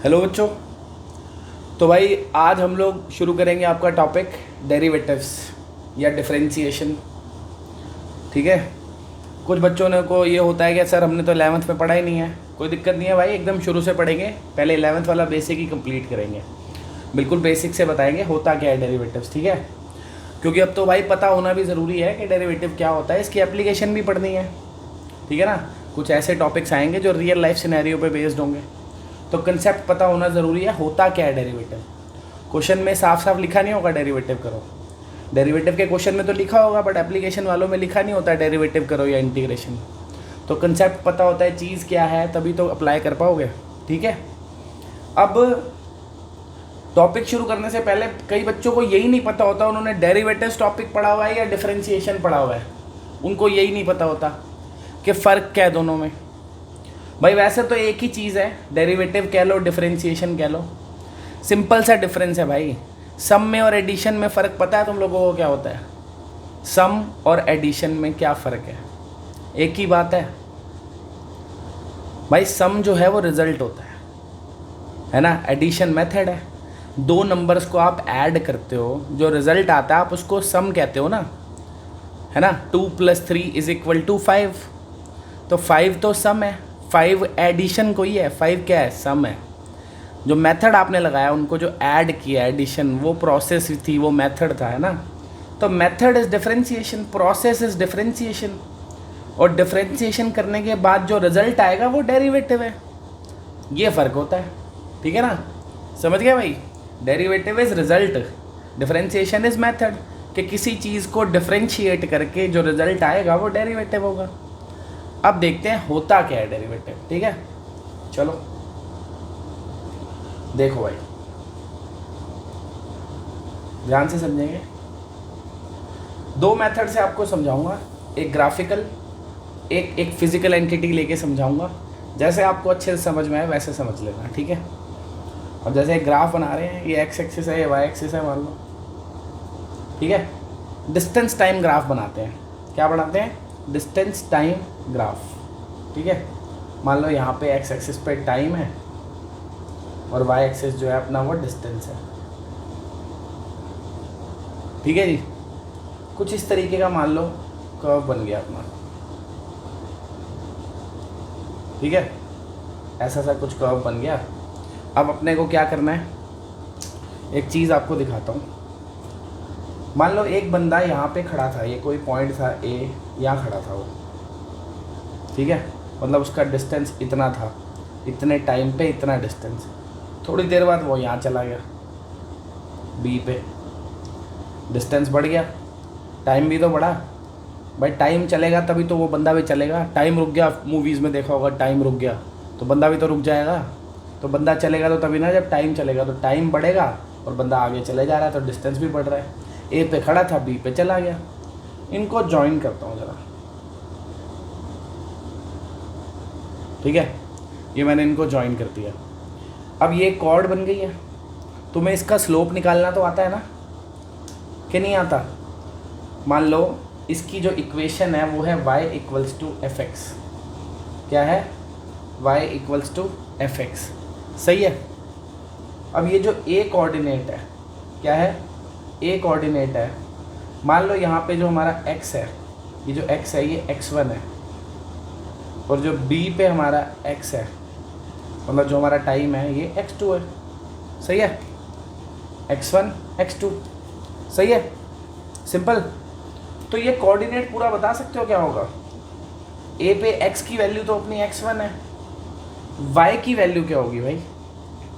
Hello बच्चों। तो भाई आज हम लोग शुरू करेंगे आपका टॉपिक डेरिवेटिव्स या डिफरेंशिएशन। ठीक है। कुछ बच्चों ने को ये होता है कि सर हमने तो 11th में पढ़ा ही नहीं है। कोई दिक्कत नहीं है भाई, एकदम शुरू से पढ़ेंगे। पहले 11th वाला बेसिक ही कंप्लीट करेंगे, बिल्कुल बेसिक से बताएंगे होता क्या है डेरिवेटिव्स। ठीक है, क्योंकि अब तो भाई पता होना भी ज़रूरी है कि डेरिवेटिव क्या होता है, इसकी एप्लीकेशन भी पढ़नी है। ठीक है ना, कुछ ऐसे टॉपिक्स आएंगे जो रियल लाइफ सिनेरियो पे बेस्ड होंगे, तो कंसेप्ट पता होना ज़रूरी है। होता क्या है डेरिवेटिव, क्वेश्चन में साफ साफ लिखा नहीं होगा डेरिवेटिव करो। डेरिवेटिव के क्वेश्चन में तो लिखा होगा, बट एप्लीकेशन वालों में लिखा नहीं होता डेरिवेटिव करो या इंटीग्रेशन। तो कंसेप्ट पता होता है चीज़ क्या है, तभी तो अप्लाई कर पाओगे। ठीक है, अब टॉपिक शुरू करने से पहले कई बच्चों को यही नहीं पता होता, उन्होंने डेरिवेटिव्स टॉपिक पढ़ा हुआ है या डिफरेंशिएशन पढ़ा हुआ है, उनको यही नहीं पता होता कि फ़र्क क्या है दोनों में। भाई वैसे तो एक ही चीज़ है, डेरिवेटिव कह लो डिफरेंशिएशन कह लो, सिंपल सा डिफरेंस है भाई। सम में और एडिशन में फ़र्क पता है तुम लोगों को क्या होता है? सम और एडिशन में क्या फ़र्क है? एक ही बात है भाई, सम जो है वो रिजल्ट होता है ना, एडिशन मेथड है। दो नंबर्स को आप ऐड करते हो, जो रिजल्ट आता है आप उसको सम कहते हो ना, है ना। 2 + 3 = 5, तो 5 तो सम है, 5 एडिशन कोई है, 5 क्या है? सम है। जो मेथड आपने लगाया, उनको जो ऐड किया एडिशन, वो प्रोसेस थी, वो मेथड था, है ना। तो method is differentiation, process is differentiation, और डिफरेंशिएशन करने के बाद जो रिजल्ट आएगा वो डेरिवेटिव है। ये फ़र्क होता है, ठीक है ना, समझ गए भाई। Derivative is result, differentiation is method, कि किसी चीज़ को डिफरेंशिएट करके जो रिजल्ट आएगा वो डेरिवेटिव होगा। अब देखते हैं होता क्या है डेरिवेटिव। ठीक है, चलो देखो भाई, ध्यान से समझेंगे। दो मेथड से आपको समझाऊंगा, एक ग्राफिकल, एक फिजिकल एंटिटी लेके समझाऊंगा। जैसे आपको अच्छे से समझ में आए वैसे समझ लेना, ठीक है। अब जैसे एक ग्राफ बना रहे हैं, ये एक्स एक्सिस है, ये वाई एक्सिस है मान लो, ठीक है। डिस्टेंस टाइम ग्राफ बनाते हैं, क्या बनाते हैं? डिस्टेंस टाइम ग्राफ, ठीक है। मान लो यहाँ पे एक्स एक्सिस पे टाइम है और वाई एक्सिस जो है अपना वो डिस्टेंस है, ठीक है जी। कुछ इस तरीके का मान लो कर्व बन गया अपना, ठीक है, ऐसा सा कुछ कर्व बन गया। अब अपने को क्या करना है, एक चीज़ आपको दिखाता हूँ। मान लो एक बंदा यहाँ पे खड़ा था, ये कोई पॉइंट था ए, यहाँ खड़ा था वो, ठीक है। मतलब उसका डिस्टेंस इतना था, इतने टाइम पे इतना डिस्टेंस। थोड़ी देर बाद वो यहाँ चला गया बी पे, डिस्टेंस बढ़ गया, टाइम भी तो बढ़ा। भाई टाइम चलेगा तभी तो वो बंदा भी चलेगा। टाइम रुक गया, मूवीज़ में देखा होगा, टाइम रुक गया तो बंदा भी तो रुक जाएगा। तो बंदा चलेगा तो तभी ना, जब टाइम चलेगा तो टाइम बढ़ेगा और बंदा आगे चले जा रहा है तो डिस्टेंस भी बढ़ रहा है। ए पे खड़ा था, बी पे चला गया। इनको ज्वाइन करता हूँ ज़रा, ठीक है। ये मैंने इनको ज्वाइन कर दिया। अब ये कॉर्ड बन गई है। तुम्हें इसका स्लोप निकालना तो आता है ना, कि नहीं आता? मान लो इसकी जो इक्वेशन है वो है y = fx। क्या है? y = fx, सही है। अब ये जो a कोऑर्डिनेट है, क्या है? a कोऑर्डिनेट है। मान लो यहाँ पे जो हमारा x है, ये जो x है ये x1 है, और जो b पे हमारा x है, मतलब जो हमारा टाइम है ये x2 है, सही है। x1 x2, सही है, सिंपल। तो ये कोऑर्डिनेट पूरा बता सकते हो क्या होगा? a पे x की वैल्यू तो अपनी x1 है, y की वैल्यू क्या होगी भाई?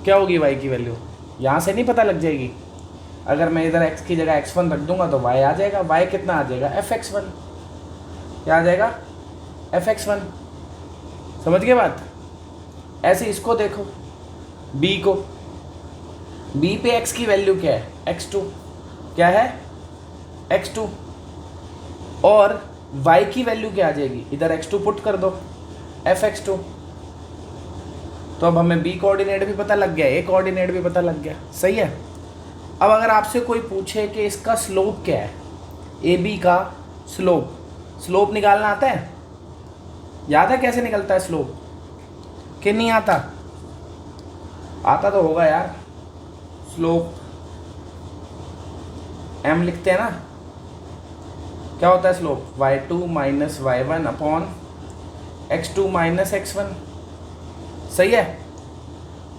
क्या होगी y की वैल्यू? यहाँ से नहीं पता लग जाएगी? अगर मैं इधर x की जगह x1 रख दूंगा तो y आ जाएगा। y कितना आ जाएगा? fx1। क्या आ जाएगा? fx1। समझ गए बात? ऐसे इसको देखो, b को, b पे x की वैल्यू क्या है? x2। क्या है? x2। और y की वैल्यू क्या आ जाएगी? इधर x2 पुट कर दो, fx2। तो अब हमें b कोऑर्डिनेट भी पता लग गया, a कोऑर्डिनेट भी पता लग गया, सही है। अब अगर आपसे कोई पूछे कि इसका स्लोप क्या है, AB का स्लोप निकालना आता है? याद है कैसे निकलता है स्लोप, कि नहीं आता? आता तो होगा यार, स्लोप m लिखते हैं ना, क्या होता है slope, y2 minus y1 upon x2 minus x1, सही है।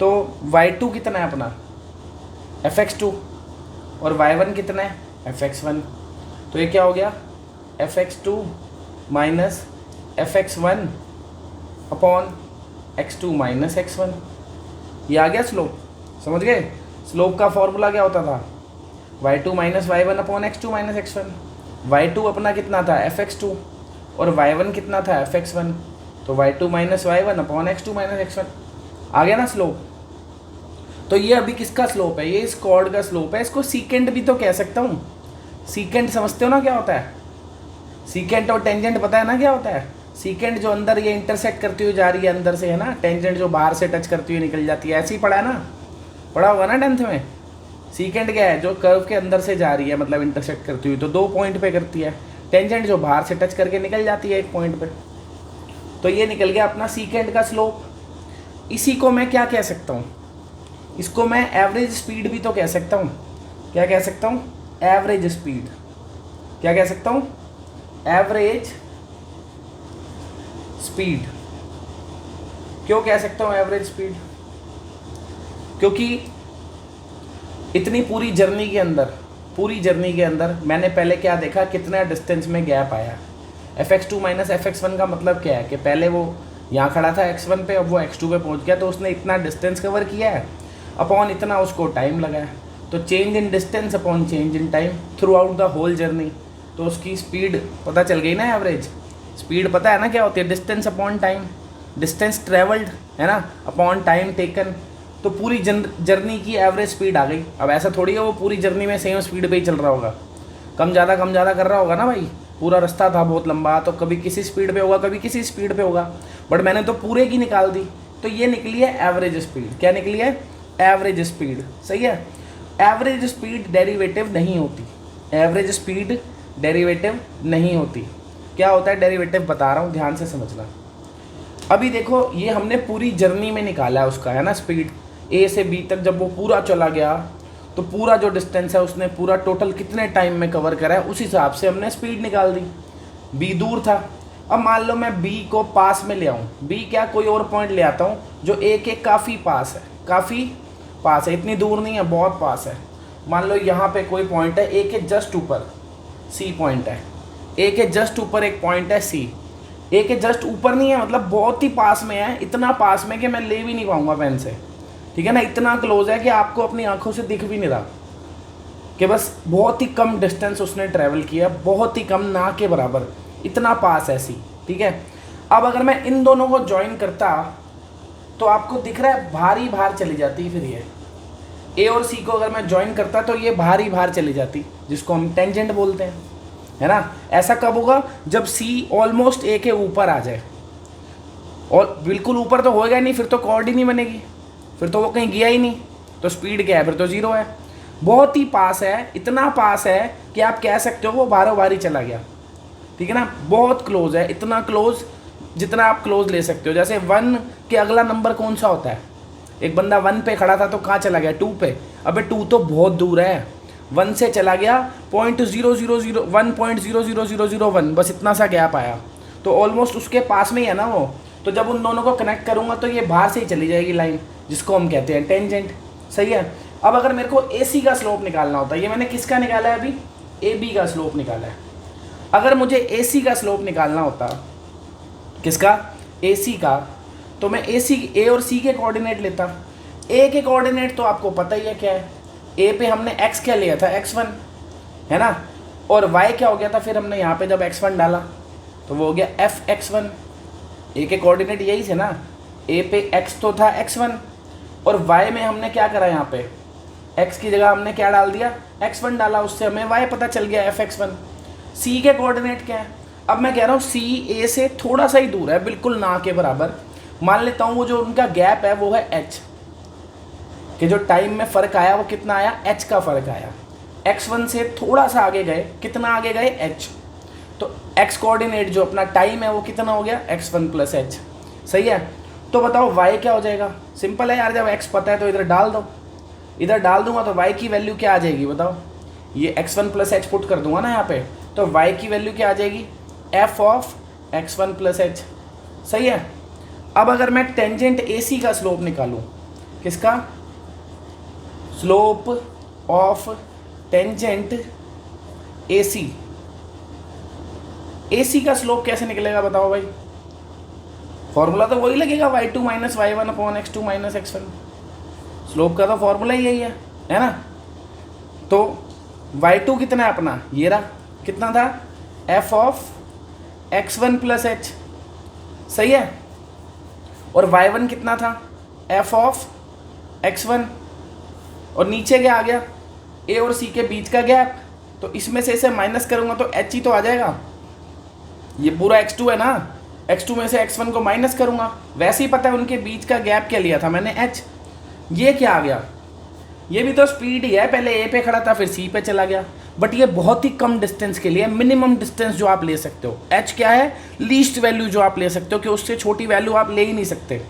तो y2 कितना है अपना fx2 और y1 कितना है fx1, तो ये क्या हो गया fx2 minus fx1 upon x2 minus x1, ये आ गया स्लोप। समझ गए, स्लोप का फॉर्मूला क्या होता था, y2 minus y1 upon x2 minus x1। y2 अपना कितना था fx2 और y1 कितना था fx1, तो y2 minus y1 upon x2 minus x1, आ गया ना स्लोप। तो ये अभी किसका स्लोप है, ये इस कॉर्ड का स्लोप है। इसको सीकेंट भी तो कह सकता हूँ। सीकेंट समझते हो ना क्या होता है, सीकेंट और टेंजेंट पता है ना क्या होता है। सीकेंट जो अंदर ये इंटरसेक्ट करती हुई जा रही है अंदर से, है ना, टेंजेंट जो बाहर से टच करती हुई निकल जाती है, ऐसे ही पढ़ा है ना, पढ़ा होगा ना 10th में। सीकेंट क्या है, जो कर्व के अंदर से जा रही है, मतलब इंटरसेक्ट करती हुई, तो 2 पॉइंट पे करती है। टेंजेंट जो बाहर से टच करके निकल जाती है 1 पॉइंट पे। तो ये निकल गया अपना सीकेंट का स्लोप। इसी को मैं क्या कह सकता हूँ, इसको मैं एवरेज स्पीड भी तो कह सकता हूँ। क्या कह सकता हूँ, एवरेज स्पीड। क्या कह सकता हूँ, एवरेज स्पीड। क्यों कह सकता हूँ एवरेज स्पीड, क्योंकि इतनी पूरी जर्नी के अंदर मैंने पहले क्या देखा, कितना डिस्टेंस में गैप आया। fx2 माइनस fx1 का मतलब क्या है कि पहले वो यहाँ खड़ा था x1 पे, अब वो x2 पे पहुँच गया, तो उसने इतना डिस्टेंस कवर किया है अपॉन इतना उसको टाइम लगा है। तो change in distance upon change in time throughout the whole journey, तो उसकी स्पीड पता चल गई ना। एवरेज स्पीड पता है ना क्या होती है, distance upon time, distance travelled है ना अपॉन टाइम टेकन। तो पूरी जर्नी की एवरेज स्पीड आ गई। अब ऐसा थोड़ी है वो पूरी जर्नी में सेम स्पीड पे ही चल रहा होगा, कम ज़्यादा कर रहा होगा ना भाई। पूरा रास्ता था बहुत लंबा, तो कभी किसी स्पीड पे होगा, कभी किसी स्पीड पे होगा, बट मैंने तो पूरे की निकाल दी। तो ये निकली है एवरेज स्पीड। क्या निकली है, एवरेज स्पीड। सही है। एवरेज स्पीड डेरिवेटिव नहीं होती, एवरेज स्पीड डेरिवेटिव नहीं होती। क्या होता है डेरिवेटिव, बता रहा हूँ, ध्यान से समझना। अभी देखो, ये हमने पूरी जर्नी में निकाला है उसका, है ना, स्पीड ए से बी तक। जब वो पूरा चला गया तो पूरा जो डिस्टेंस है उसने पूरा टोटल कितने टाइम में कवर करा है, उस हिसाब से हमने स्पीड निकाल दी। बी दूर था, अब मान लो मैं बी को पास में ले आऊँ, बी क्या कोई और पॉइंट ले आता हूँ जो ए के काफ़ी पास है, काफ़ी पास है, इतनी दूर नहीं है, बहुत पास है। मान लो यहाँ पे कोई पॉइंट है ए के जस्ट ऊपर, सी पॉइंट है, ए के जस्ट ऊपर एक पॉइंट है सी। ए के जस्ट ऊपर नहीं है, मतलब बहुत ही पास में है, इतना पास में कि मैं ले भी नहीं पाऊंगा पेन से, ठीक है ना, इतना क्लोज है कि आपको अपनी आंखों से दिख भी नहीं रहा, कि बस बहुत ही कम डिस्टेंस उसने ट्रैवल किया, बहुत ही कम, ना के बराबर, इतना पास है सी। ठीक है। अब अगर मैं इन दोनों को ज्वाइन करता तो आपको दिख रहा है भारी भार चली जाती, फिर ये ए और सी को अगर मैं ज्वाइन करता तो ये भारी भार चली जाती, जिसको हम टेंजेंट बोलते हैं, है ना। ऐसा कब होगा, जब सी ऑलमोस्ट ए के ऊपर आ जाए, और बिल्कुल ऊपर तो होएगा नहीं, फिर तो कॉर्ड ही नहीं बनेगी, फिर तो वो कहीं गया ही नहीं, तो स्पीड क्या है, फिर तो जीरो है। बहुत ही पास है, इतना पास है कि आप कह सकते हो वो बारो बारी चला गया, ठीक है ना, बहुत क्लोज है, इतना क्लोज जितना आप क्लोज ले सकते हो। जैसे 1 के अगला नंबर कौन सा होता है, एक बंदा 1 पे खड़ा था तो कहाँ चला गया, 2 पे, अबे 2 तो बहुत दूर है, 1 से चला गया 1.0001, बस इतना सा गैप आया, तो ऑलमोस्ट उसके पास में ही है ना वो। तो जब उन दोनों को कनेक्ट करूँगा तो ये बाहर से ही चली जाएगी लाइन, जिसको हम कहते हैं टेंजेंट। सही है। अब अगर मेरे को AC का स्लोप निकालना होता है, ये मैंने किसका निकाला है अभी, AB का स्लोप निकाला है। अगर मुझे AC का स्लोप निकालना होता, किसका, AC का, तो मैं A और C के कोऑर्डिनेट लेता। A के कोऑर्डिनेट तो आपको पता ही है क्या है, A पे हमने x क्या लिया था, x1, है ना, और y क्या हो गया था, फिर हमने यहाँ पे जब x1 डाला तो वो हो गया fx1। A के कोऑर्डिनेट यही थे ना, A पे x तो था x1, और y में हमने क्या करा, यहाँ पे x की जगह हमने क्या डाल दिया, x1 डाला, उससे हमें y पता चल गया fx1। C के कोऑर्डिनेट क्या है, अब मैं कह रहा हूँ C A से थोड़ा सा ही दूर है, बिल्कुल ना के बराबर। मान लेता हूँ वो जो उनका गैप है वो है h, कि जो टाइम में फ़र्क आया वो कितना आया, h का फ़र्क आया। x1 से थोड़ा सा आगे गए, कितना आगे गए, h, तो x कोऑर्डिनेट जो अपना टाइम है वो कितना हो गया, x1 + h। सही है। तो बताओ y क्या हो जाएगा? सिंपल है यार, जब x पता है तो इधर डाल दो, इधर डाल दूंगा तो y की वैल्यू क्या आ जाएगी बताओ? ये x1 प्लस एच पुट कर दूंगा ना यहाँ पे, तो y की वैल्यू क्या आ जाएगी? f of x1 plus H. सही है। अब अगर मैं टेंजेंट AC का स्लोप निकालूं, किसका? Slope of tangent AC, AC का स्लोप कैसे निकलेगा बताओ भाई? फॉर्मूला तो वही लगेगा, y2 minus y1 upon x2 minus x1। Slope का तो फॉर्मूला ही यही है ना? तो y2 कितना है अपना? ये रहा, कितना था? f of x1 plus H. सही है। और y1 कितना था? f of x1। और नीचे क्या आ गया? a और c के बीच का गैप, तो इसमें से इसे माइनस करूंगा तो h ही तो आ जाएगा। ये पूरा x2 है ना, x2 में से x1 को माइनस करूंगा, वैसे ही पता है उनके बीच का गैप क्या लिया था मैंने? h। ये क्या आ गया? ये भी तो स्पीड ही है, पहले a पे खड़ा था फिर c पे चला गया, बट ये बहुत ही कम डिस्टेंस के लिए मिनिमम डिस्टेंस जो आप ले सकते हो। h क्या है? लीस्ट वैल्यू जो आप ले सकते हो, कि उससे छोटी वैल्यू आप ले ही नहीं सकते।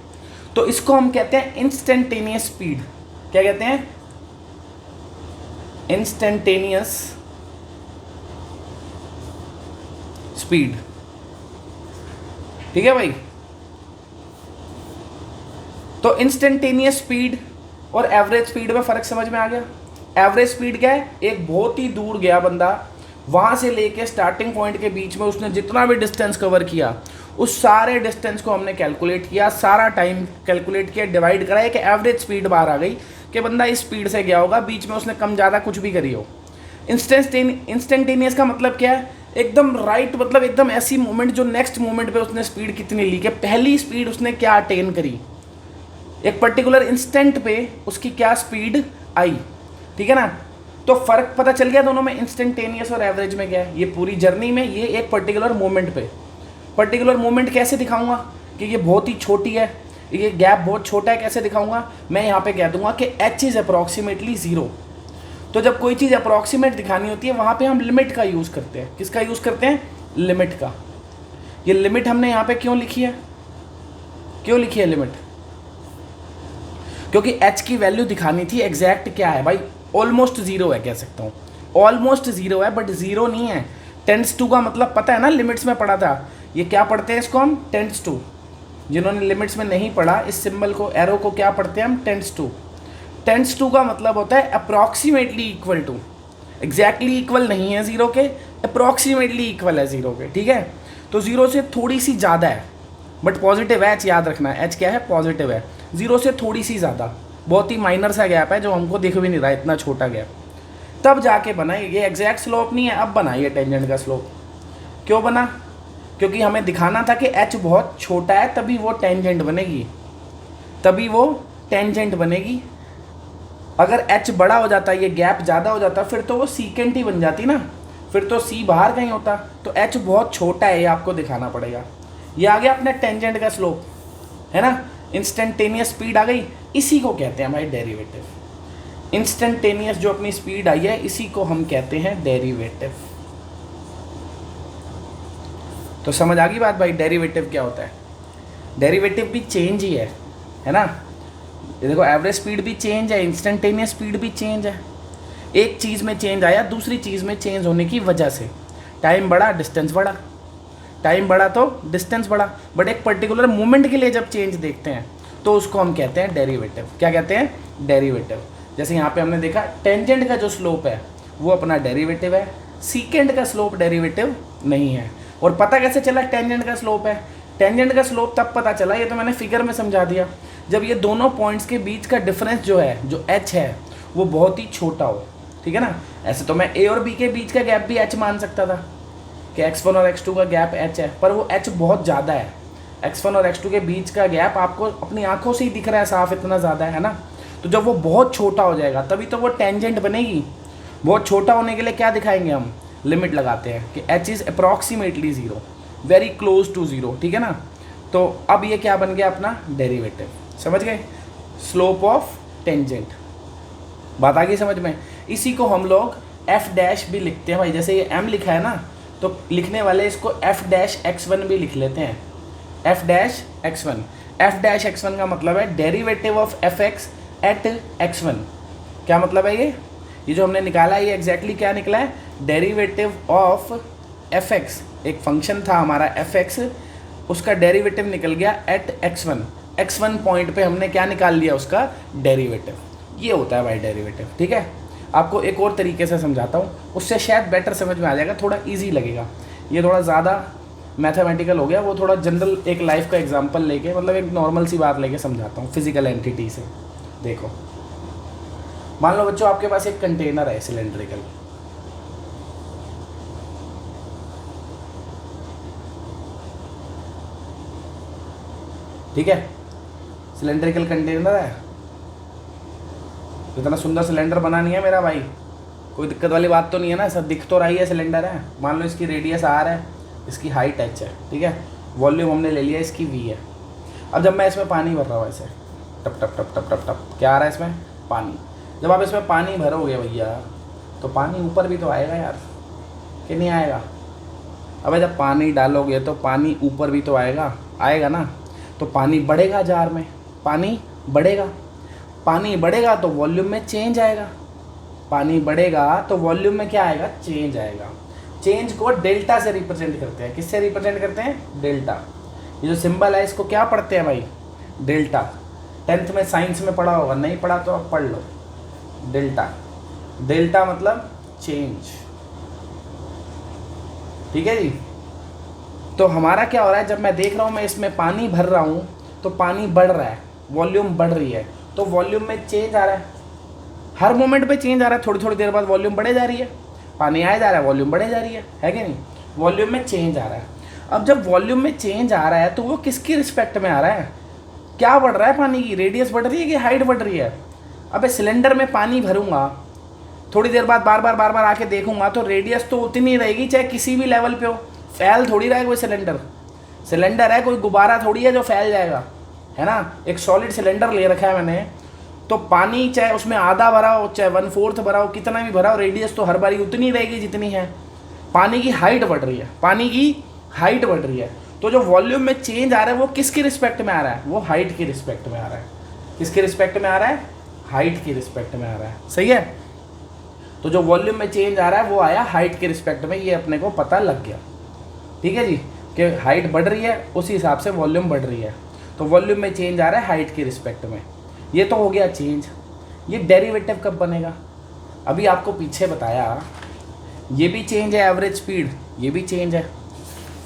तो इसको हम कहते हैं इंस्टेंटेनियस स्पीड। क्या कहते हैं? Instantaneous speed. ठीक है भाई। तो इंस्टेंटेनियस स्पीड और एवरेज स्पीड में फर्क समझ में आ गया? एवरेज स्पीड क्या है? एक बहुत ही दूर गया बंदा, वहां से लेके स्टार्टिंग पॉइंट के बीच में उसने जितना भी डिस्टेंस कवर किया, उस सारे डिस्टेंस को हमने कैलकुलेट किया, सारा टाइम कैलकुलेट किया, डिवाइड करा, एक एवरेज स्पीड बाहर आ गई कि बंदा इस स्पीड से गया होगा, बीच में उसने कम ज़्यादा कुछ भी करी हो। इंस्टेंटेनियस का मतलब क्या है? एकदम राइट, मतलब एकदम ऐसी मोमेंट जो नेक्स्ट मोमेंट पे उसने स्पीड कितनी ली, कि पहली स्पीड उसने क्या अटेन करी, एक पर्टिकुलर इंस्टेंट पे उसकी क्या स्पीड आई। ठीक है ना? तो फर्क पता चल गया दोनों में, इंस्टेंटेनियस और एवरेज में क्या है? ये पूरी जर्नी में ये एक पर्टिकुलर मोमेंट पे, पर्टिकुलर मोमेंट कैसे दिखाऊंगा कि ये बहुत ही छोटी है, ये गैप बहुत छोटा है, कैसे दिखाऊंगा? मैं यहाँ पे कह दूंगा कि h इज अप्रॉक्सीमेटली 0। तो जब कोई चीज़ अप्रॉक्सीमेट दिखानी होती है वहाँ पे हम लिमिट का यूज़ करते हैं। किसका यूज़ करते हैं? लिमिट का। ये लिमिट हमने यहाँ पे क्यों लिखी है? क्यों लिखी है लिमिट? क्योंकि h की वैल्यू दिखानी थी एग्जैक्ट क्या है भाई, ऑलमोस्ट 0 है, कह सकता हूँ ऑलमोस्ट 0 है, बट 0 नहीं है। टेंड्स टू का मतलब पता है ना, लिमिट्स में पढ़ा था। ये क्या पढ़ते हैं इसको हम? Tends to. जिन्होंने लिमिट्स में नहीं पढ़ा, इस सिंबल को, एरो को क्या पढ़ते हैं हम? Tends to. टेंड्स टू का मतलब होता है approximately equal to. Exactly equal नहीं है 0 के, अप्रॉक्सीमेटली इक्वल है 0 के। ठीक है? तो 0 से थोड़ी सी ज़्यादा है, बट पॉजिटिव है, h याद रखना है। h क्या है? पॉजिटिव है। 0 से थोड़ी सी ज़्यादा, बहुत ही माइनर सा गैप है जो हमको दिख भी नहीं रहा, इतना छोटा गैप। तब जाके बना ये एग्जैक्ट स्लोप नहीं है, अब बना ये टेंजेंट का स्लोप। क्यों बना? क्योंकि हमें दिखाना था कि h बहुत छोटा है, तभी वो टेंजेंट बनेगी, तभी वो टेंजेंट बनेगी। अगर h बड़ा हो जाता, ये गैप ज़्यादा हो जाता, फिर तो वो सीकेंट ही बन जाती ना, फिर तो c बाहर कहीं होता। तो h बहुत छोटा है, ये आपको दिखाना पड़ेगा। ये आ गया अपने टेंजेंट का स्लोप, है ना? इंस्टेंटेनियस स्पीड आ गई, इसी को कहते हैं भाई डेरिवेटिव। इंस्टेंटेनियस जो अपनी स्पीड आई है, इसी को हम कहते हैं डेरिवेटिव। तो समझ आ गई बात भाई, डेरिवेटिव क्या होता है? डेरिवेटिव भी चेंज ही है ना? ये देखो, एवरेज स्पीड भी चेंज है, इंस्टेंटेनियस स्पीड भी चेंज है। एक चीज़ में चेंज आया दूसरी चीज़ में चेंज होने की वजह से, टाइम बढ़ा, डिस्टेंस बढ़ा, टाइम बढ़ा तो डिस्टेंस बढ़ा, बट एक पर्टिकुलर मोमेंट के लिए जब चेंज देखते हैं तो उसको हम कहते हैं डेरिवेटिव। क्या कहते हैं? डेरिवेटिव। जैसे यहाँ पे हमने देखा टेंजेंट का जो स्लोप है वो अपना डेरिवेटिव है, सीकेंट का स्लोप डेरिवेटिव नहीं है। और पता कैसे चला टेंजेंट का स्लोप है? टेंजेंट का स्लोप तब पता चला, ये तो मैंने फिगर में समझा दिया, जब ये दोनों पॉइंट्स के बीच का डिफरेंस जो है, जो h है, वो बहुत ही छोटा हो। ठीक है ना? ऐसे तो मैं a और b के बीच का गैप भी h मान सकता था कि x1 और x2 का गैप h है, पर वो h बहुत ज़्यादा है। x1 और x2 के बीच का गैप आपको अपनी आंखों से ही दिख रहा है साफ, इतना ज़्यादा है ना? तो जब वो बहुत छोटा हो जाएगा तभी तो वो टेंजेंट बनेगी। बहुत छोटा होने के लिए क्या दिखाएंगे हम? लिमिट लगाते हैं कि h is approximately 0, very close to 0। ठीक है ना? तो अब ये क्या बन गया अपना? डेरिवेटिव। समझ गए? Slope of tangent. बात आ गई समझ में? इसी को हम लोग f डैश भी लिखते हैं भाई। जैसे ये m लिखा है ना, तो लिखने वाले इसको f डैश x1 भी लिख लेते हैं, f dash x1। F dash x1 का मतलब है derivative of f x at x1। क्या मतलब है ये जो हमने निकाला है ये एग्जैक्टली क्या निकला है, डेरिवेटिव ऑफ एफ एक्स, एक फंक्शन था हमारा एफ एक्स, उसका डेरिवेटिव निकल गया एट x1 पॉइंट पे हमने क्या निकाल लिया, उसका डेरिवेटिव। ये होता है भाई डेरिवेटिव। ठीक है, आपको एक और तरीके से समझाता हूँ, उससे शायद बेटर समझ में आ जाएगा, थोड़ा ईजी लगेगा। ये थोड़ा ज़्यादा मैथमेटिकल हो गया, वो थोड़ा जनरल एक लाइफ का एग्जांपल लेके, मतलब एक नॉर्मल सी बात लेके समझाता हूँ फिजिकल एंटिटी से। देखो, मान लो बच्चों आपके पास एक कंटेनर है सिलेंड्रिकल, ठीक है, सिलेंड्रिकल कंटेनर है। इतना सुंदर सिलेंडर बना नहीं है मेरा भाई, कोई दिक्कत वाली बात तो नहीं है ना, सब दिख तो रही है सिलेंडर है। मान लो इसकी रेडियस आर है, इसकी हाइट एच है, ठीक है, वॉल्यूम हमने ले लिया इसकी वी है। अब जब मैं इसमें पानी भर रहा हूँ ऐसे टप टप टप टप टप टप, क्या आ रहा है इसमें, पानी। जब आप इसमें पानी भरोगे भैया तो पानी ऊपर भी तो आएगा यार, कि नहीं आएगा। अबे जब पानी डालोगे तो पानी ऊपर भी तो आएगा ना। तो पानी बढ़ेगा जार में, पानी बढ़ेगा तो वॉल्यूम में चेंज आएगा, पानी बढ़ेगा तो वॉल्यूम में क्या आएगा, चेंज आएगा। चेंज को डेल्टा से रिप्रेजेंट करते हैं। किससे रिप्रेजेंट करते हैं, डेल्टा। ये जो सिंबल है इसको क्या पढ़ते हैं भाई, डेल्टा। 10th में साइंस में पढ़ा होगा, नहीं पढ़ा तो आप पढ़ लो। डेल्टा मतलब चेंज, ठीक है जी। तो हमारा क्या हो रहा है, जब मैं देख रहा हूँ मैं इसमें पानी भर रहा हूँ तो पानी बढ़ रहा है, वॉल्यूम बढ़ रही है, तो वॉल्यूम में चेंज आ रहा है। हर मोमेंट पे चेंज आ रहा है, थोड़ी थोड़ी देर बाद वॉल्यूम बढ़े जा रही है, पानी आया जा रहा है, वॉल्यूम बढ़े जा रही है कि नहीं, वॉल्यूम में चेंज आ रहा है। अब जब वॉल्यूम में चेंज आ रहा है तो वो किसकी रिस्पेक्ट में आ रहा है, क्या बढ़ रहा है, पानी की रेडियस बढ़ रही है कि हाइट बढ़ रही है। अब सिलेंडर में पानी भरूंगा, थोड़ी देर बाद बार बार आके देखूंगा तो रेडियस तो उतनी रहेगी चाहे किसी भी लेवल पे हो, फैल थोड़ी रहा है कोई सिलेंडर है, कोई गुब्बारा थोड़ी है जो फैल जाएगा, है ना। एक सॉलिड सिलेंडर ले रखा है मैंने, तो पानी चाहे उसमें आधा भरा हो चाहे 1/4 भरा हो, कितना भी भरा हो, रेडियस तो हर बारी उतनी रहेगी जितनी है। पानी की हाइट बढ़ रही है, तो जो वॉल्यूम में चेंज आ रहा है वो किसकी रिस्पेक्ट में आ रहा है, वो हाइट की रिस्पेक्ट में आ रहा है। किसकी रिस्पेक्ट में आ रहा है, हाइट की रिस्पेक्ट में आ रहा है, सही है। तो जो वॉल्यूम में चेंज आ रहा है वो आया हाइट के रिस्पेक्ट में, ये अपने को पता लग गया, ठीक है जी, कि हाइट बढ़ रही है उसी हिसाब से वॉल्यूम बढ़ रही है। तो वॉल्यूम में चेंज आ रहा है हाइट के रिस्पेक्ट में, ये तो हो गया चेंज। ये डेरिवेटिव कब बनेगा, अभी आपको पीछे बताया, ये भी चेंज है, एवरेज स्पीड ये भी चेंज है।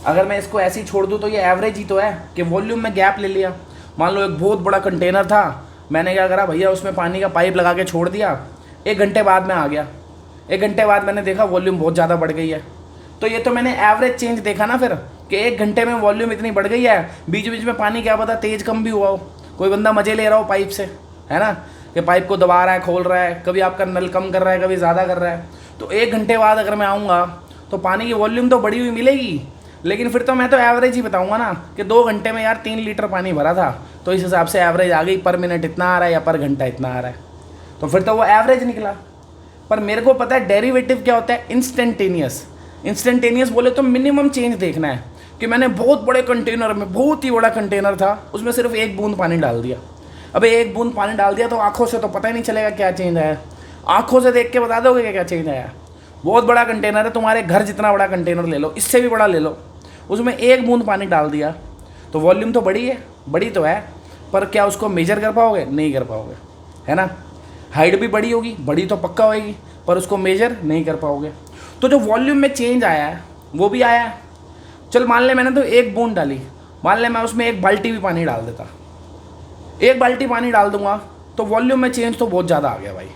अगर मैं इसको ऐसे ही छोड़ दूँ तो ये एवरेज ही तो है कि वॉल्यूम में गैप ले लिया। मान लो एक बहुत बड़ा कंटेनर था, मैंने क्या करा भैया, उसमें पानी का पाइप लगा के छोड़ दिया, 1 घंटे बाद मैं आ गया, 1 घंटे बाद मैंने देखा वॉल्यूम बहुत ज़्यादा बढ़ गई है। तो ये तो मैंने एवरेज चेंज देखा ना फिर, कि 1 घंटे में वॉल्यूम इतनी बढ़ गई है, बीच बीच में पानी क्या पता तेज़ कम भी हुआ हो, कोई बंदा मज़े ले रहा हो पाइप से, है ना, कि पाइप को दबा रहा है, खोल रहा है, कभी आपका नल कम कर रहा है, कभी ज़्यादा कर रहा है। तो 1 घंटे बाद अगर मैं आऊँगा तो पानी की वॉल्यूम तो बढ़ी हुई मिलेगी, लेकिन फिर तो मैं तो एवरेज ही बताऊँगा ना कि 2 घंटे में यार 3 लीटर पानी भरा था, तो इस हिसाब से एवरेज आ गई, पर मिनट इतना आ रहा है या पर घंटा इतना आ रहा है, तो फिर तो वो एवरेज निकला। पर मेरे को पता है डेरिवेटिव क्या होता है, इंस्टेंटेनियस बोले तो मिनिमम चेंज देखना है, कि मैंने बहुत बड़े कंटेनर में, बहुत ही बड़ा कंटेनर था, उसमें सिर्फ 1 बूंद पानी डाल दिया। अबे 1 बूंद पानी डाल दिया तो आंखों से तो पता ही नहीं चलेगा क्या चेंज आया, आंखों से देख के बता दोगे क्या चेंज आया। बहुत बड़ा कंटेनर है, तुम्हारे घर जितना बड़ा कंटेनर ले लो, इससे भी बड़ा ले लो, उसमें 1 बूंद पानी डाल दिया तो वॉल्यूम तो बड़ी तो है, पर क्या उसको मेजर कर पाओगे, नहीं कर पाओगे, है ना। हाइट भी बड़ी होगी, बड़ी तो पक्का होएगी, पर उसको मेजर नहीं कर पाओगे। तो जो वॉल्यूम में चेंज आया है वो भी आया है। चल मान ले मैंने तो 1 बूंद डाली, मान ले मैं उसमें 1 बाल्टी भी पानी डाल देता, 1 बाल्टी पानी डाल दूंगा तो वॉल्यूम में चेंज तो बहुत ज़्यादा आ गया भाई,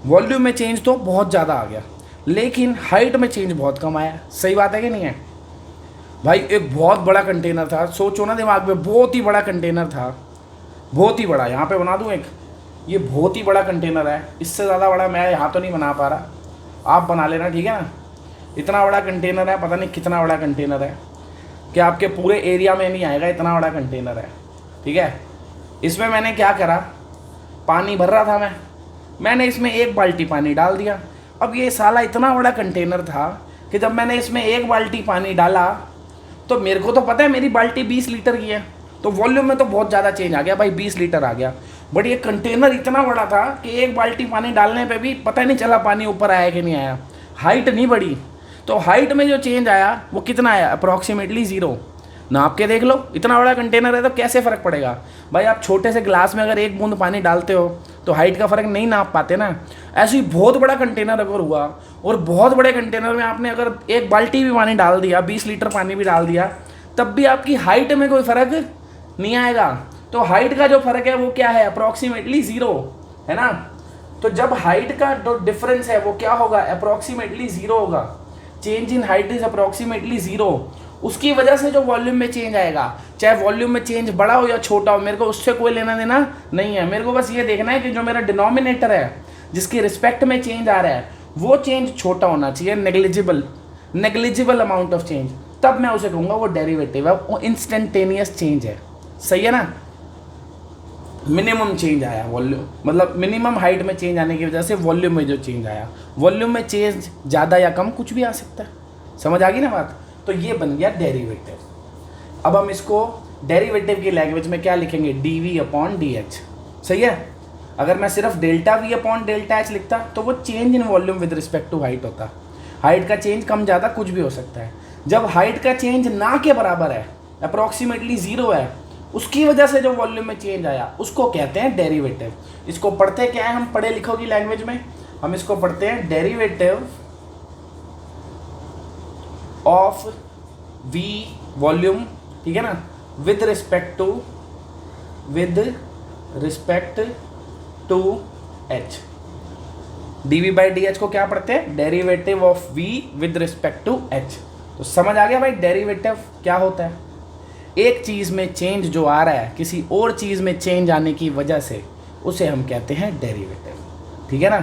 वॉल्यूम में चेंज तो बहुत ज़्यादा आ गया, लेकिन हाइट में चेंज बहुत कम आया। सही बात है कि नहीं है भाई। एक बहुत बड़ा कंटेनर था, सोचो ना दिमाग में, बहुत ही बड़ा कंटेनर था, बहुत ही बड़ा, यहाँ पे बना दूँ एक, ये बहुत ही बड़ा कंटेनर है, इससे ज़्यादा बड़ा मैं यहाँ तो नहीं बना पा रहा, आप बना लेना, ठीक है ना। इतना बड़ा कंटेनर है, पता नहीं कितना बड़ा कंटेनर है, कि आपके पूरे एरिया में नहीं आएगा, इतना बड़ा कंटेनर है, ठीक है। इसमें मैंने क्या करा, पानी भर रहा था मैंने इसमें 1 बाल्टी पानी डाल दिया। अब ये साला इतना बड़ा कंटेनर था कि जब मैंने इसमें 1 बाल्टी पानी डाला तो मेरे को तो पता है मेरी बाल्टी 20 लीटर की है, तो वॉल्यूम में तो बहुत ज़्यादा चेंज आ गया भाई, 20 लीटर आ गया। बट ये कंटेनर इतना बड़ा था कि एक बाल्टी पानी डालने पे भी पता नहीं चला पानी ऊपर आया कि नहीं आया, हाइट नहीं बढ़ी। तो हाइट में जो चेंज आया वो कितना आया, अप्रॉक्सीमेटली 0। नाप के देख लो, इतना बड़ा कंटेनर है तो कैसे फ़र्क पड़ेगा भाई। आप छोटे से ग्लास में अगर एक बूंद पानी डालते हो तो हाइट का फ़र्क नहीं नाप पाते ना। ऐसे ही बहुत बड़ा कंटेनर अगर हुआ और बहुत बड़े कंटेनर में आपने अगर एक बाल्टी भी पानी डाल दिया, 20 लीटर पानी भी डाल दिया, तब भी आपकी हाइट में कोई फ़र्क नहीं आएगा। तो हाइट का जो फ़र्क है वो क्या है, अप्रॉक्सीमेटली 0 है ना। तो जब हाइट का जो डिफरेंस है वो क्या होगा, अप्रॉक्सीमेटली 0 होगा। Change in height is approximately 0। उसकी वजह से जो वॉल्यूम में चेंज आएगा, चाहे वॉल्यूम में चेंज बड़ा हो या छोटा हो, मेरे को उससे कोई लेना देना नहीं है। मेरे को बस ये देखना है कि जो मेरा डिनोमिनेटर है जिसकी रिस्पेक्ट में चेंज आ रहा है वो चेंज छोटा होना चाहिए, नेग्लिजिबल अमाउंट ऑफ चेंज, तब मैं उसे कहूँगा वो डेरिवेटिव है, वो इंस्टेंटेनियस चेंज है। सही है ना। मिनिमम चेंज आया वॉल्यूम, मतलब मिनिमम हाइट में चेंज आने की वजह से वॉल्यूम में जो चेंज आया, वॉल्यूम में चेंज ज़्यादा या कम कुछ भी आ सकता है। समझ आ गई ना बात। तो ये बन गया डेरिवेटिव। अब हम इसको डेरिवेटिव की लैंग्वेज में क्या लिखेंगे, dv/dh। सही है। अगर मैं सिर्फ ΔV/ΔH लिखता तो वो change in volume with respect to height होता। हाइट का चेंज कम ज़्यादा कुछ भी हो सकता है। जब हाइट का चेंज ना के बराबर है, अप्रॉक्सीमेटली 0 है, उसकी वजह से जो वॉल्यूम में चेंज आया उसको कहते हैं डेरिवेटिव। इसको पढ़ते क्या है हम पढ़े लिखों की लैंग्वेज में, हम इसको पढ़ते हैं डेरिवेटिव ऑफ v वॉल्यूम, ठीक है ना, with respect to h। dv/dh को क्या पढ़ते हैं, derivative of v with respect to h। तो समझ आ गया भाई डेरिवेटिव क्या होता है। एक चीज़ में चेंज जो आ रहा है किसी और चीज़ में चेंज आने की वजह से उसे हम कहते हैं डेरिवेटिव। ठीक है ना,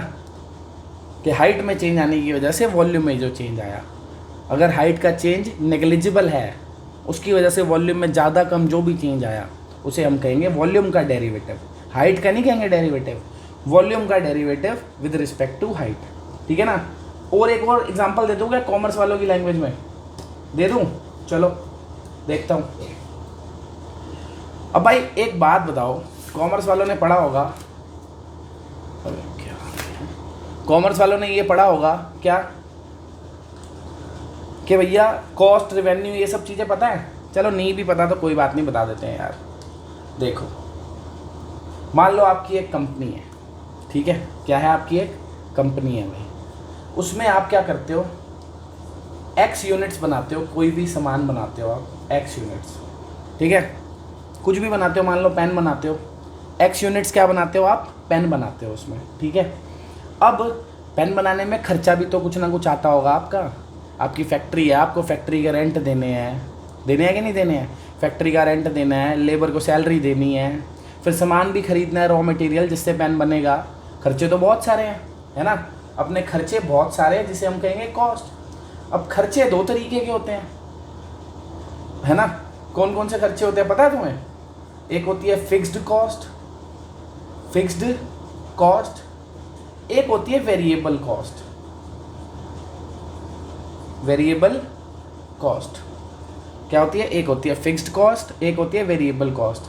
कि हाइट में चेंज आने की वजह से वॉल्यूम में जो चेंज आया, अगर हाइट का चेंज नेग्लिजिबल है, उसकी वजह से वॉल्यूम में ज़्यादा कम जो भी चेंज आया उसे हम कहेंगे वॉल्यूम का डेरिवेटिव। हाइट का नहीं कहेंगे डेरिवेटिव, वॉल्यूम का derivative with respect to height. ठीक है ना। और एक और एग्जांपल दे दूँ क्या कॉमर्स वालों की लैंग्वेज में, दे दूँ, चलो देखता हूँ। अब भाई एक बात बताओ, कॉमर्स वालों ने पढ़ा होगा, क्या कॉमर्स वालों ने ये पढ़ा होगा क्या कि भैया कॉस्ट, रेवेन्यू, ये सब चीज़ें पता है। चलो नहीं भी पता तो कोई बात नहीं, बता देते हैं यार। देखो मान लो आपकी एक कंपनी है, ठीक है, क्या है आपकी एक कंपनी है भाई, उसमें आप क्या करते हो, एक्स यूनिट्स बनाते हो, कोई भी सामान बनाते हो आप एक्स यूनिट्स, ठीक है, कुछ भी बनाते हो, मान लो पेन बनाते हो, एक्स यूनिट्स क्या बनाते हो आप, पेन बनाते हो उसमें, ठीक है। अब पेन बनाने में खर्चा भी तो कुछ ना कुछ आता होगा आपका, आपकी फैक्ट्री है, आपको फैक्ट्री का रेंट देने हैं कि नहीं देने हैं, फैक्ट्री का रेंट देना है, लेबर को सैलरी देनी है, फिर सामान भी खरीदना है, रॉ मटेरियल जिससे पेन बनेगा, खर्चे तो बहुत सारे हैं, है ना, अपने खर्चे बहुत सारे हैं जिसे हम कहेंगे कॉस्ट। अब खर्चे दो तरीके के होते हैं, है ना, कौन कौन से खर्चे होते हैं पता है तुम्हें, एक होती है फिक्स्ड कॉस्ट, एक होती है वेरिएबल कॉस्ट। क्या होती है, एक होती है फिक्स्ड कॉस्ट, एक होती है वेरिएबल कॉस्ट।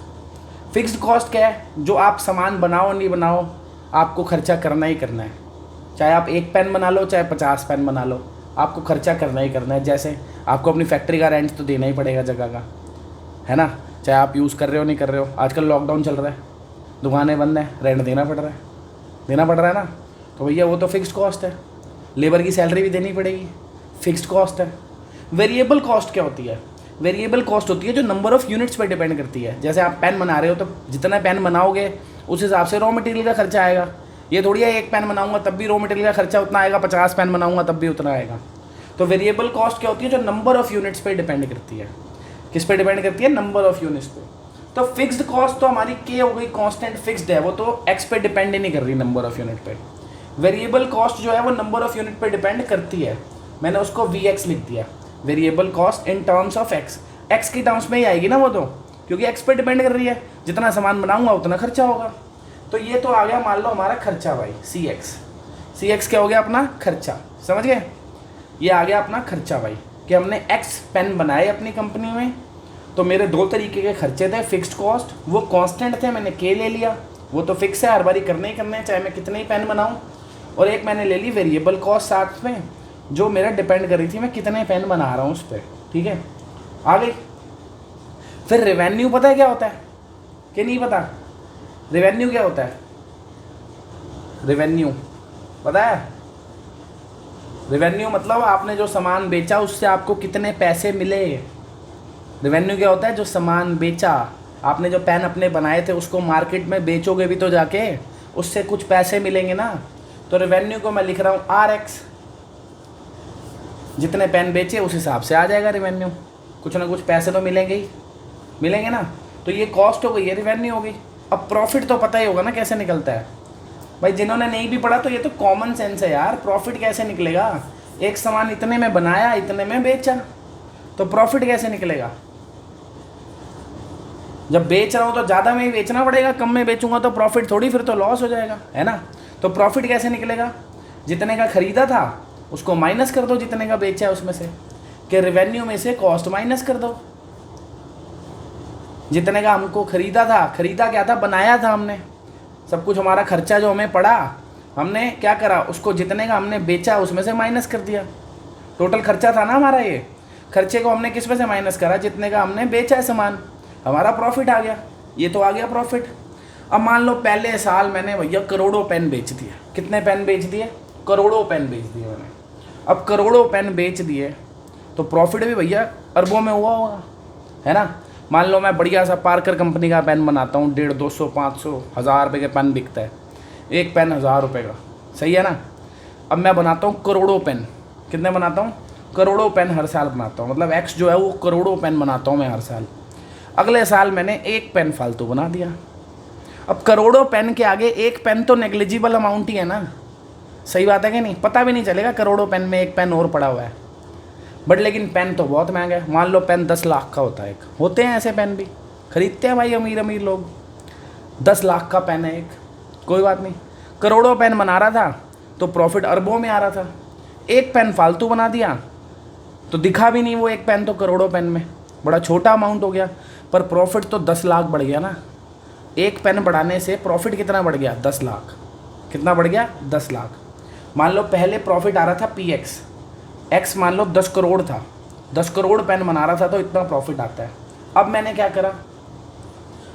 फिक्स्ड कॉस्ट क्या है, जो आप सामान बनाओ नहीं बनाओ आपको खर्चा करना ही करना है, चाहे आप एक पेन बना लो चाहे 50 पेन बना लो, आपको खर्चा करना ही करना है। जैसे आपको अपनी फैक्ट्री का रेंट तो देना ही पड़ेगा जगह का, है ना, चाहे आप यूज़ कर रहे हो नहीं कर रहे हो। आजकल लॉकडाउन चल रहा है, दुकानें बंद हैं, रेंट देना पड़ रहा है ना, तो भैया वो तो फिक्स्ड कॉस्ट है। लेबर की सैलरी भी देनी पड़ेगी, फिक्स्ड कॉस्ट है। वेरिएबल कॉस्ट क्या होती है, वेरिएबल कॉस्ट होती है जो नंबर ऑफ़ यूनिट्स पर डिपेंड करती है। जैसे आप पेन बना रहे हो तो जितना पेन बनाओगे उस हिसाब से रॉ मटेरियल का खर्चा आएगा। ये थोड़ी है एक पेन बनाऊंगा तब भी रॉ मटेरियल का खर्चा उतना आएगा, 50 पेन बनाऊंगा तब भी उतना आएगा। तो वेरिएबल कॉस्ट क्या होती है, जो नंबर ऑफ़ यूनिट्स पर डिपेंड करती है। किस पे डिपेंड करती है, नंबर ऑफ़ यूनिट्स पे। तो फिक्स्ड कॉस्ट तो हमारी के हो गई, कांस्टेंट फिक्स्ड है, वो तो एक्स पे डिपेंड ही नहीं कर रही नंबर ऑफ़ यूनिट पे। वेरिएबल कॉस्ट जो है वो नंबर ऑफ़ यूनिट पे डिपेंड करती है, मैंने उसको वीएक्स लिख दिया, variable cost in terms of x. X की टर्म्स में ही आएगी ना वो तो, क्योंकि एक्स पे डिपेंड कर रही है, जितना सामान बनाऊंगा उतना खर्चा होगा। तो ये तो आ गया मान लो हमारा खर्चा भाई, सी एक्स क्या हो गया अपना खर्चा, समझ गए, ये आ गया अपना खर्चा भाई, कि हमने एक्स पेन बनाए अपनी कंपनी में, तो मेरे दो तरीके के खर्चे थे, फिक्स्ड कॉस्ट, वो कांस्टेंट थे, मैंने के ले लिया, वो तो फिक्स है, हर बारी करने ही करने हैं चाहे मैं कितने ही पेन बनाऊं। और एक मैंने ले ली वेरिएबल कॉस्ट साथ में, जो मेरा डिपेंड कर रही थी मैं कितने पेन बना रहा हूँ उस पर। ठीक है, आ गई। फिर रेवेन्यू पता है क्या होता है कि नहीं पता? रेवेन्यू क्या होता है? रेवेन्यू पता है? रेवेन्यू मतलब आपने जो सामान बेचा उससे आपको कितने पैसे मिले। रेवेन्यू क्या होता है? जो सामान बेचा आपने, जो पेन अपने बनाए थे उसको मार्केट में बेचोगे भी तो जाके, उससे कुछ पैसे मिलेंगे ना। तो रेवेन्यू को मैं लिख रहा हूँ RX, जितने पेन बेचे उस हिसाब से आ जाएगा रेवेन्यू, कुछ ना कुछ पैसे तो मिलेंगे ही, मिलेंगे ना। तो ये कॉस्ट हो गई, ये रेवेन्यू हो गई। अब प्रॉफिट तो पता ही होगा ना कैसे निकलता है भाई, जिन्होंने नहीं भी पढ़ा तो ये तो कॉमन सेंस है यार। प्रॉफिट कैसे निकलेगा? एक सामान इतने में बनाया, इतने में बेचा, तो प्रॉफिट कैसे निकलेगा? जब बेच रहा हूँ तो ज़्यादा में ही बेचना पड़ेगा, कम में बेचूंगा तो प्रॉफिट थोड़ी, फिर तो लॉस हो जाएगा, है ना। तो प्रॉफिट कैसे निकलेगा? जितने का खरीदा था उसको माइनस कर दो जितने का बेचा है उसमें से, कि रेवेन्यू में से कॉस्ट माइनस कर दो। जितने का हमको खरीदा था, खरीदा क्या था? बनाया था हमने, सब कुछ हमारा खर्चा जो हमें पड़ा, हमने क्या करा, उसको जितने का हमने बेचा उसमें से माइनस कर दिया। टोटल खर्चा था ना हमारा, ये खर्चे को हमने किस में से माइनस करा? जितने का हमने बेचा है सामान, हमारा प्रॉफिट आ गया, ये तो आ गया प्रॉफिट। अब मान लो पहले साल मैंने भैया करोड़ों पेन बेच दिए। कितने पेन बेच दिए? करोड़ों पेन बेच दिए मैंने। अब करोड़ों पेन बेच दिए तो प्रॉफिट भी भैया अरबों में हुआ होगा, है ना। मान लो मैं बढ़िया सा पार्कर कंपनी का पेन बनाता हूँ, 150, 200, 500, 1000 रुपये के पेन बिकता है, एक पेन 1000 रुपये का, सही है ना। अब मैं बनाता हूँ करोड़ों पेन। कितने बनाता हूँ? करोड़ों पेन हर साल बनाता हूँ, मतलब X जो है वो करोड़ों पेन बनाता हूँ मैं हर साल। अगले साल मैंने एक पेन फालतू बना दिया। अब करोड़ों पेन के आगे एक पेन तो नेग्लिजिबल अमाउंट ही है ना, सही बात है कि नहीं। पता भी नहीं चलेगा करोड़ों पेन में एक पेन और पड़ा हुआ है, बट लेकिन पेन तो बहुत महंगा है। मान लो पेन 10 लाख का होता है एक, होते हैं ऐसे पेन भी, खरीदते हैं भाई अमीर अमीर लोग। 10 लाख का पेन है एक, कोई बात नहीं। करोड़ों पेन बना रहा था तो प्रॉफिट अरबों में आ रहा था। एक पेन फालतू बना दिया तो दिखा भी नहीं वो एक पेन, तो करोड़ों पेन में बड़ा छोटा अमाउंट हो गया, पर प्रॉफिट तो 10 लाख बढ़ गया ना। एक पेन बढ़ाने से प्रॉफिट कितना बढ़ गया? 10 लाख। कितना बढ़ गया? 10 लाख। मान लो पहले प्रॉफिट आ रहा था PX, X मान लो 10 करोड़ था, 10 करोड़ पेन बना रहा था तो इतना प्रॉफिट आता है। अब मैंने क्या करा?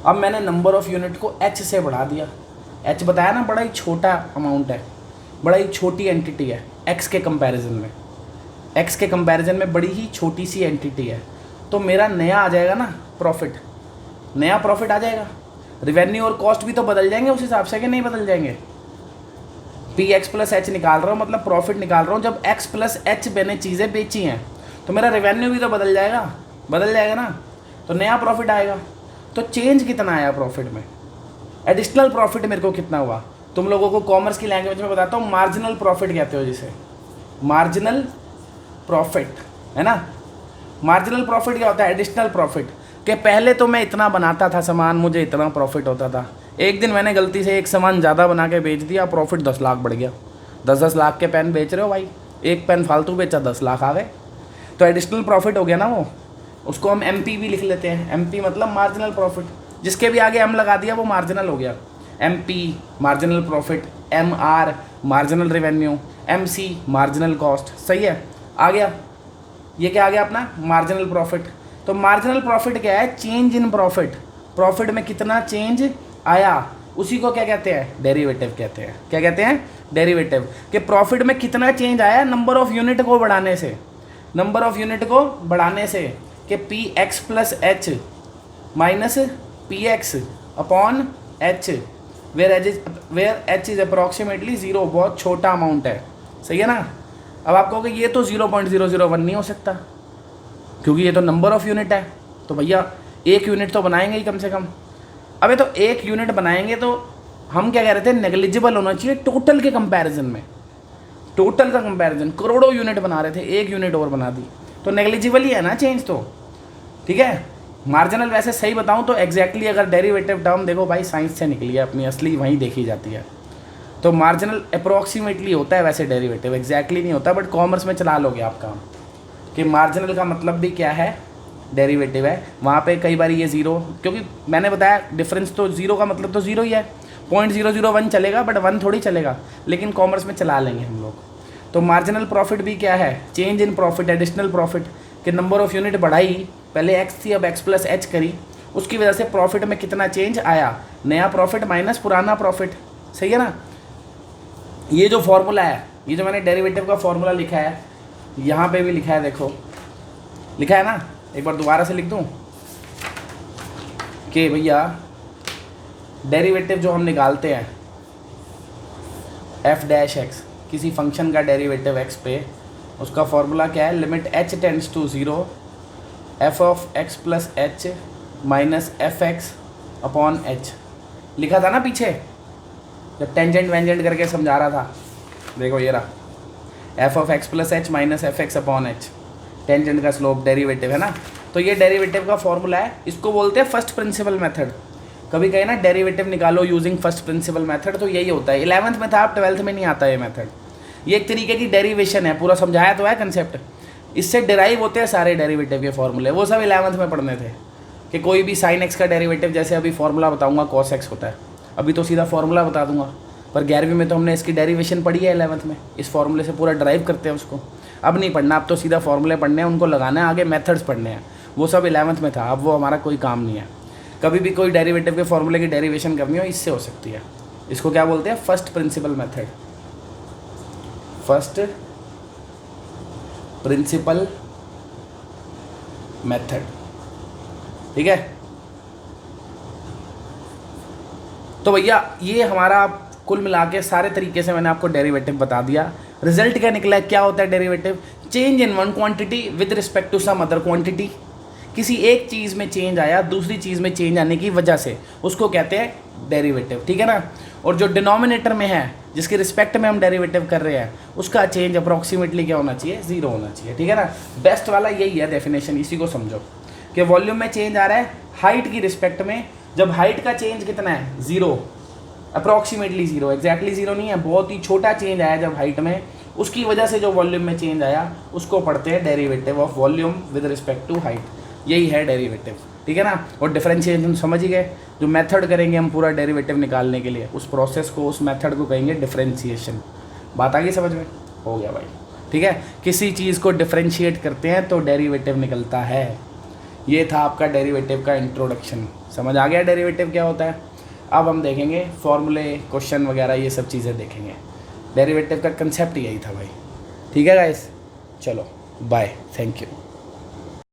अब मैंने नंबर ऑफ़ यूनिट को H से बढ़ा दिया। H बताया ना, बड़ा ही छोटा अमाउंट है, बड़ा ही छोटी एंटिटी है X के कंपैरिजन में। X के कंपैरिजन में बड़ी ही छोटी सी एंटिटी है, तो मेरा नया आ जाएगा ना प्रॉफिट, नया प्रॉफिट आ जाएगा। रिवेन्यू और कॉस्ट भी तो बदल जाएंगे उस हिसाब से, कि नहीं बदल जाएंगे। PX + H निकाल रहा हूँ, मतलब प्रॉफिट निकाल रहा हूँ। जब X + H मैंने चीज़ें बेची हैं तो मेरा रेवेन्यू भी तो बदल जाएगा, बदल जाएगा ना, तो नया प्रॉफिट आएगा। तो चेंज कितना आया प्रॉफिट में? एडिशनल प्रॉफिट मेरे को कितना हुआ? तुम लोगों को कॉमर्स की लैंग्वेज में बताता हूँ, मार्जिनल प्रॉफिट कहते हो जिसे, मार्जिनल प्रॉफिट, है ना। मार्जिनल प्रॉफिट क्या होता है? एडिशनल प्रॉफिट, कि पहले तो मैं इतना बनाता था सामान, मुझे इतना प्रॉफिट होता था, एक दिन मैंने गलती से एक सामान ज़्यादा बना के बेच दिया, प्रॉफिट 10 लाख बढ़ गया। 10-10 लाख के पेन बेच रहे हो भाई, एक पेन फालतू बेचा 10 लाख आ गए, तो एडिशनल प्रॉफिट हो गया ना वो। उसको हम MP भी लिख लेते हैं, MP मतलब मार्जिनल प्रॉफिट, जिसके भी आगे M लगा दिया वो मार्जिनल हो गया। MP marginal profit, MR marginal revenue, MC marginal cost, सही है, आ गया। ये क्या आ गया अपना? Marginal profit. तो मार्जिनल प्रॉफिट क्या है? चेंज इन प्रॉफिट, प्रॉफिट में कितना चेंज आया, उसी को क्या कहते हैं? डेरिवेटिव कहते हैं। क्या कहते हैं? डेरिवेटिव। कि प्रॉफिट में कितना चेंज आया नंबर ऑफ यूनिट को बढ़ाने से, नंबर ऑफ यूनिट को बढ़ाने से, कि PX + H minus PX upon H, where H is approximately 0, बहुत छोटा अमाउंट है, सही है ना। अब आप कहोगे ये तो 0.001 नहीं हो सकता, क्योंकि ये तो नंबर ऑफ़ यूनिट है, तो भैया एक यूनिट तो बनाएंगे ही कम से कम। अबे तो एक यूनिट बनाएंगे तो हम क्या कह रहे थे? नेग्लिजिबल होना चाहिए टोटल के कंपैरिजन में। टोटल का कंपैरिजन, करोड़ों यूनिट बना रहे थे, एक यूनिट और बना दी तो नेग्लिजिबल ही है ना चेंज तो, ठीक है। मार्जिनल वैसे सही बताऊँ तो एग्जैक्टली अगर डेरिवेटिव टर्म देखो भाई, साइंस से निकली है अपनी, असली वहीं देखी जाती है। तो मार्जिनल अप्रॉक्सीमेटली होता है वैसे डेरिवेटिव, एग्जैक्टली नहीं होता, बट कॉमर्स में चला लोगे आप काम, कि मार्जिनल का मतलब भी क्या है? डेरिवेटिव है, वहाँ पे कई बार ये ज़ीरो, क्योंकि मैंने बताया डिफरेंस तो ज़ीरो का मतलब तो ज़ीरो ही है, 0.001 चलेगा बट 1 थोड़ी चलेगा, लेकिन कॉमर्स में चला लेंगे हम लोग। तो मार्जिनल प्रॉफिट भी क्या है, change in profit, additional profit के नंबर ऑफ यूनिट बढ़ाई, पहले एक्स थी अब एक्स प्लस एच करी, उसकी वजह से प्रॉफिट में कितना चेंज आया, नया प्रॉफिट माइनस पुराना प्रॉफिट, सही है ना। ये जो फॉर्मूला है, ये जो मैंने डेरिवेटिव का फॉर्मूला लिखा है, यहाँ पे भी लिखा है, देखो लिखा है ना, एक बार दोबारा से लिख दूँ कि भैया डेरिवेटिव जो हम निकालते हैं एफ डैश एक्स, किसी फंक्शन का डेरिवेटिव एक्स पे, उसका फॉर्मूला क्या है, limit h tends to zero f of x plus h minus f x upon h. लिखा था ना पीछे जब टेंजेंट वेंजेंट करके समझा रहा था, देखो ये रहा F of x plus h minus f x upon H, tangent का स्लोप डेरिवेटिव है ना। तो ये डेरिवेटिव का फॉर्मूला है, इसको बोलते हैं फर्स्ट प्रिंसिपल मेथड। कभी कहीं ना डेरिवेटिव निकालो यूजिंग फर्स्ट प्रिंसिपल मेथड, तो यही होता है। 11th में था, आप 12th में नहीं आता ये मेथड। ये एक तरीके की डेरिवेशन है, पूरा समझाया तो है कंसेप्ट, इससे डिराइव होते हैं सारे डेरिवेटिव के फॉर्मूले, वो सब 11th में पढ़ने थे कि कोई भी साइन एक्स का डेरिवेटिव, जैसे अभी फॉर्मूला बताऊंगा कॉस एक्स होता है, अभी तो सीधा फॉर्मूला बता दूंगा, पर 11वीं में तो हमने इसकी डेरिवेशन पढ़ी है 11th में, इस फॉर्मूले से पूरा ड्राइव करते हैं उसको। अब नहीं पढ़ना, अब तो सीधा फॉर्मूले पढ़ने हैं, उनको लगाना है, आगे मेथड्स पढ़ने हैं, वो सब 11th में था, अब वो हमारा कोई काम नहीं है। कभी भी कोई डेरिवेटिव के फॉर्मूले की डेरिवेशन करनी हो, इससे हो सकती है। इसको क्या बोलते हैं, first principle method, first principle method, ठीक है। तो भैया ये हमारा कुल मिला के सारे तरीके से मैंने आपको डेरिवेटिव बता दिया। रिजल्ट क्या निकला है, क्या होता है derivative, change in one quantity with respect to some other quantity. किसी एक चीज़ में चेंज आया दूसरी चीज़ में चेंज आने की वजह से, उसको कहते हैं डेरिवेटिव, ठीक है ना। और जो डिनोमिनेटर में है, जिसके रिस्पेक्ट में हम डेरिवेटिव कर रहे हैं, उसका चेंज अप्रॉक्सीमेटली क्या होना चाहिए, ज़ीरो होना चाहिए, ठीक है ना। बेस्ट वाला यही है डेफिनेशन, इसी को समझो कि वॉल्यूम में चेंज आ रहा है हाइट की रिस्पेक्ट में, जब हाइट का चेंज कितना है, zero, approximately zero, exactly zero नहीं है, बहुत ही छोटा चेंज आया जब हाइट में, उसकी वजह से जो वॉल्यूम में चेंज आया उसको पढ़ते हैं derivative of volume with respect to height. यही है डेरिवेटिव, ठीक है ना। और डिफरेंशिएशन समझ ही गए, जो मेथड करेंगे हम पूरा डेरिवेटिव निकालने के लिए, उस प्रोसेस को, उस मेथड को कहेंगे डिफरेंशिएशन। बात आ गई समझ में, हो गया भाई, ठीक है। किसी चीज़ को डिफरेंशिएट करते हैं तो डेरिवेटिव निकलता है। ये था आपका डेरिवेटिव का इंट्रोडक्शन, समझ आ गया डेरिवेटिव क्या होता है। अब हम देखेंगे फॉर्मूले, क्वेश्चन वगैरह, ये सब चीज़ें देखेंगे। डेरिवेटिव का कंसेप्ट यही था भाई, ठीक है गाइस, चलो बाय, थैंक यू।